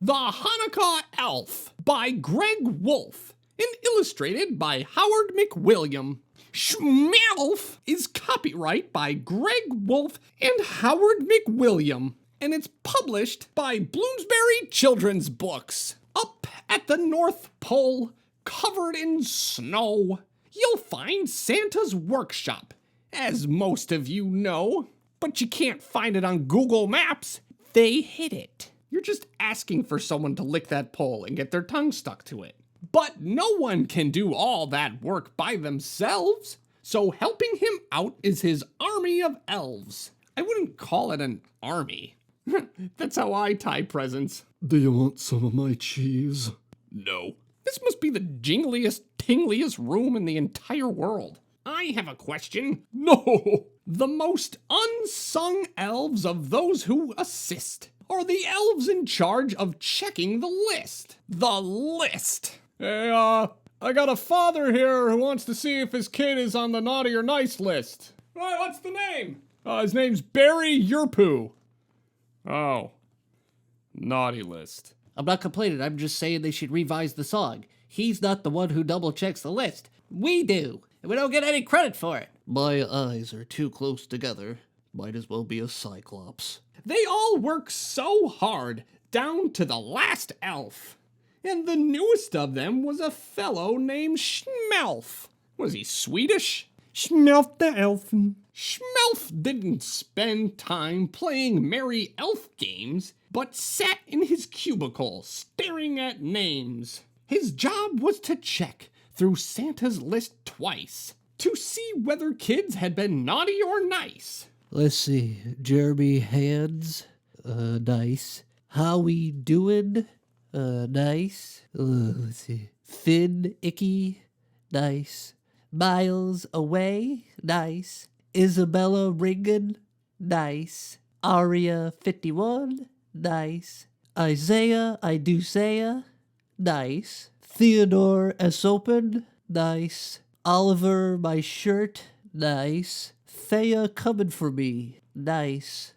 The Hanukkah Elf by Greg Wolfe and illustrated by Howard McWilliam. Shmelf is copyright by Greg Wolfe and Howard McWilliam, and it's published by Bloomsbury Children's Books. Up at the North Pole, covered in snow, you'll find Santa's workshop, as most of you know, but you can't find it on Google Maps. They hid it. You're just asking for someone to lick that pole and get their tongue stuck to it. But no one can do all that work by themselves, so helping him out is his army of elves. I wouldn't call it an army. That's how I tie presents. Do you want some of my cheese? No. This must be the jingliest, tingliest room in the entire world. I have a question. No! The most unsung elves of those who assist are the elves in charge of checking the list. The list. Hey, I got a father here who wants to see if his kid is on the naughty or nice list. Right, what's the name? His name's Barry Yerpoo. Oh. Naughty list. I'm not complaining, I'm just saying they should revise the song. He's not the one who double checks the list. We do, and we don't get any credit for it. My eyes are too close together. Might as well be a cyclops. They all work so hard, down to the last elf. And the newest of them was a fellow named Shmelf. Was he Swedish? Shmelf the Elfen. Shmelf didn't spend time playing merry elf games, but sat in his cubicle staring at names. His job was to check through Santa's list twice to see whether kids had been naughty or nice. Let's see, Jeremy Hands, nice. Howie doing, nice. Let's see, Finn Icky, nice. Miles Away, nice. Isabella Ringen, nice. Aria 51, nice. Isaiah Idusea, nice. Theodore Esopen, nice. Oliver My Shirt, nice. Thea Coming For Me, nice.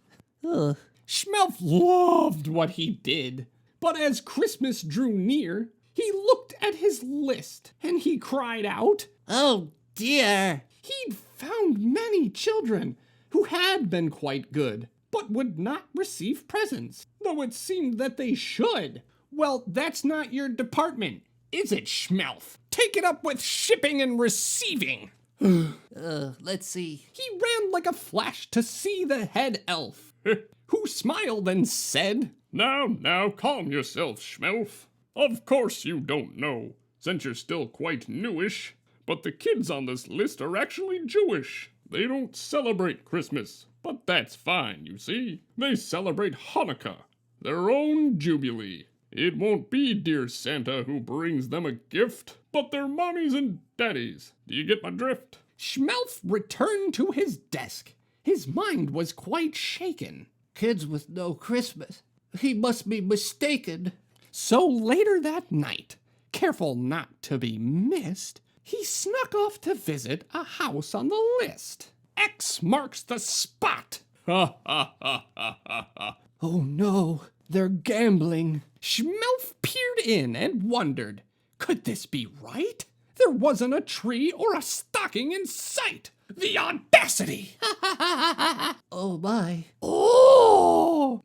Ugh. Shmelf loved what he did, but as Christmas drew near, he looked at his list and he cried out, Oh dear. He'd found many children who had been quite good, but would not receive presents, though it seemed that they should. Well, that's not your department, is it, Shmelf? Take it up with shipping and receiving. Let's see. He ran like a flash to see the head elf, who smiled and said, Now, calm yourself, Shmelf. Of course you don't know, since you're still quite newish, but the kids on this list are actually Jewish. They don't celebrate Christmas, but that's fine, you see. They celebrate Hanukkah, their own jubilee. It won't be dear Santa who brings them a gift, but their mommies and daddies. Do you get my drift? Shmelf returned to his desk. His mind was quite shaken. Kids with no Christmas. He must be mistaken. So later that night, careful not to be missed, he snuck off to visit a house on the list. X marks the spot. Ha ha ha ha ha ha. Oh no, they're gambling. Shmelf peered in and wondered, could this be right? There wasn't a tree or a stocking in sight. The audacity! Oh my. Oh!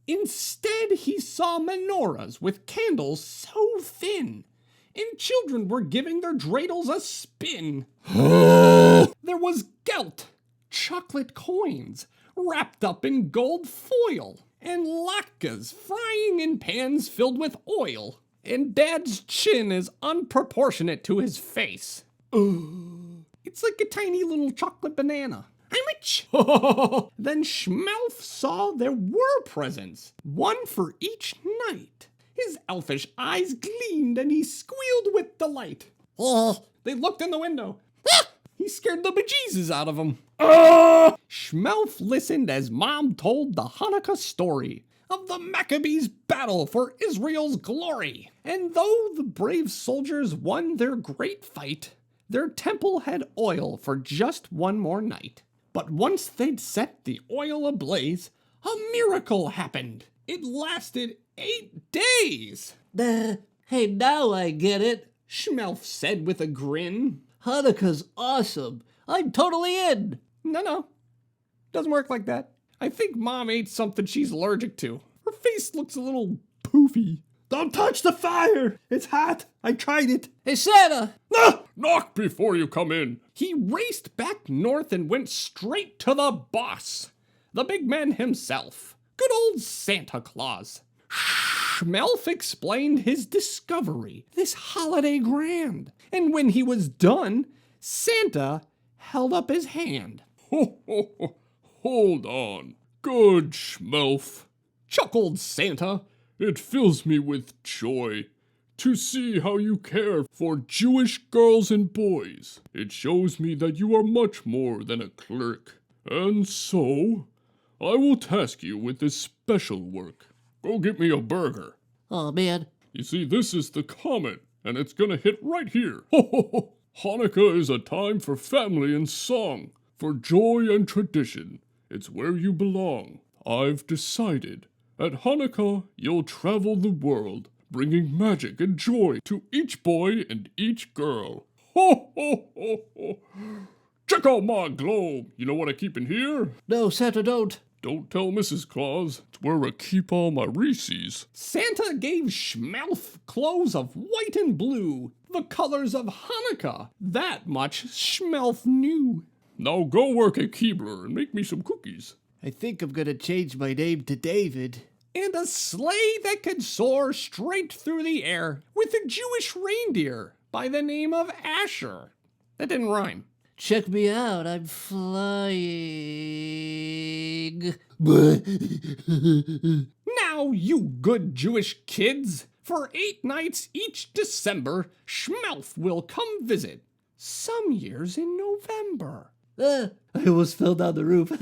Instead, he saw menorahs with candles so thin, and children were giving their dreidels a spin. There was gelt, chocolate coins, wrapped up in gold foil, and latkes frying in pans filled with oil, and Dad's chin is unproportionate to his face. It's like a tiny little chocolate banana. I'm rich. Then Shmelf saw there were presents, one for each night. His elfish eyes gleamed and he squealed with delight. Oh, they looked in the window. He scared the bejesus out of them. Shmelf listened as Mom told the Hanukkah story of the Maccabees' battle for Israel's glory. And though the brave soldiers won their great fight, their temple had oil for just one more night. But once they'd set the oil ablaze, a miracle happened. It lasted 8 days, Hey, now I get it. Shmelf said with a grin. Hanukkah's awesome. I'm totally in. No. Doesn't work like that. I think Mom ate something she's allergic to. Her face looks a little poofy. Don't touch the fire! It's hot! I tried it! Hey, Santa! Ah! Knock before you come in. He raced back north and went straight to the boss, the big man himself, good old Santa Claus. Shmelf explained his discovery, this holiday grand, and when he was done, Santa held up his hand. Ho, ho, ho. Hold on. Good Shmelf. Chuckled Santa. It fills me with joy to see how you care for Jewish girls and boys. It shows me that you are much more than a clerk. And so, I will task you with this special work. Go get me a burger. Oh, man. You see, this is the comment, and it's gonna hit right here. Ho, ho, ho. Hanukkah is a time for family and song, for joy and tradition. It's where you belong. I've decided. At Hanukkah, you'll travel the world, bringing magic and joy to each boy and each girl. Ho, ho, ho, ho. Check out my globe. You know what I keep in here? No, Santa, don't. Don't tell Mrs. Claus. It's where I keep all my Reese's. Santa gave Shmelf clothes of white and blue, the colors of Hanukkah. That much Shmelf knew. Now go work at Keebler and make me some cookies. I think I'm gonna change my name to David. And a sleigh that could soar straight through the air with a Jewish reindeer by the name of Asher. That didn't rhyme. Check me out, I'm flying. Now, you good Jewish kids, for 8 nights each December, Shmelf will come visit, some years in November. I almost fell down the roof.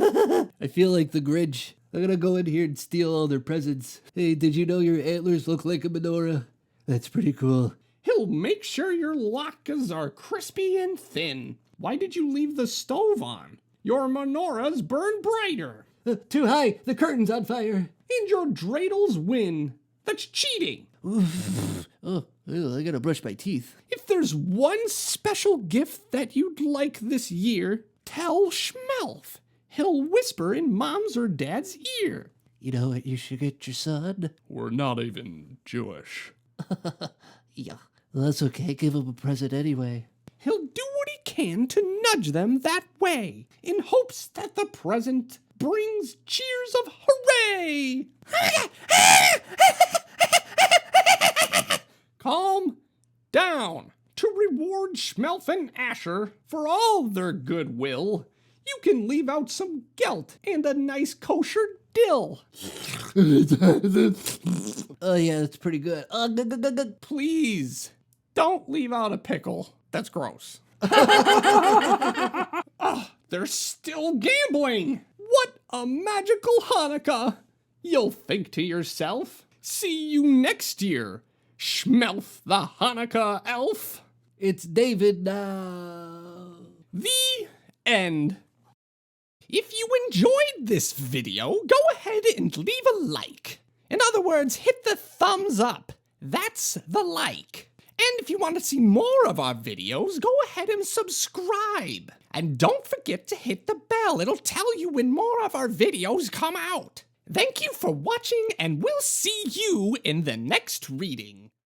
I feel like the Grinch. I'm gonna go in here and steal all their presents. Hey, did you know your antlers look like a menorah? That's pretty cool. He'll make sure your latkes are crispy and thin. Why did you leave the stove on? Your menorahs burn brighter. Too high, the curtain's on fire. And your dreidels win. That's cheating. Oh, I gotta brush my teeth. If there's one special gift that you'd like this year, tell Shmelf. He'll whisper in Mom's or Dad's ear. You know what you should get your son? We're not even Jewish. Yeah, well, that's okay. Give him a present anyway. He'll do what he can to nudge them that way, in hopes that the present brings cheers of hooray! Calm down. To reward Shmelf and Asher for all their goodwill, you can leave out some gelt and a nice kosher dill. Oh, yeah, that's pretty good. Please, don't leave out a pickle. That's gross. They're still gambling. What a magical Hanukkah. You'll think to yourself, see you next year, Shmelf the Hanukkah elf. It's David now. The end. If you enjoyed this video, go ahead and leave a like. In other words, hit the thumbs up. That's the like. And if you want to see more of our videos, go ahead and subscribe. And don't forget to hit the bell. It'll tell you when more of our videos come out. Thank you for watching, and we'll see you in the next reading.